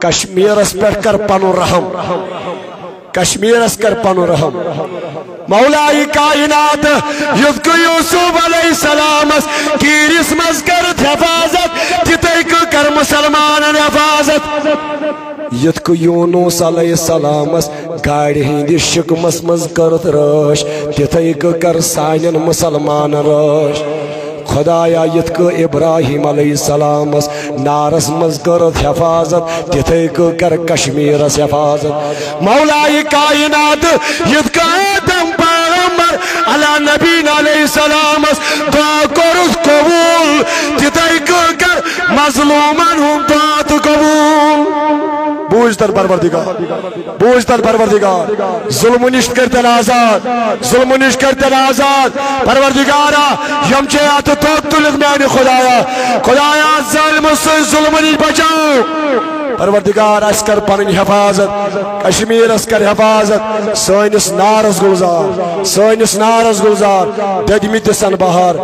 کشمیرس پہ کر پنن رحم کشمیرس کر پنن رحم مولائی کائنات یوسف علیہ السلام کیرس مز کرت حفاظت تتھے کر مسلمان حفاظت یت یونس علیہ السلام گاڑی ہندس شکمس مز کرت رش تتھے کر سان مسلمان رش خدایا یت ابراہیم علیہ السلام نارس مز کرت حفاظت تتھے کر کشمیرس حفاظت مولائی کائنات یت آدم پیغمبر علی نبینا علیہ السلام دعا کرت قبول تتھے کر مظلومن ہم دعات قبول بوجھ تر پروردگار ظلم نش کرتن آزاد ظلم نش کرتن آزاد پروردگارا یم چے ات تو تلک میان خدایا ظالم سے ظلم نش بچاؤ پروردگار اس کر پنن حفاظت کشمیر اس کر حفاظت سانس نارس گلزار ددمت سن بہار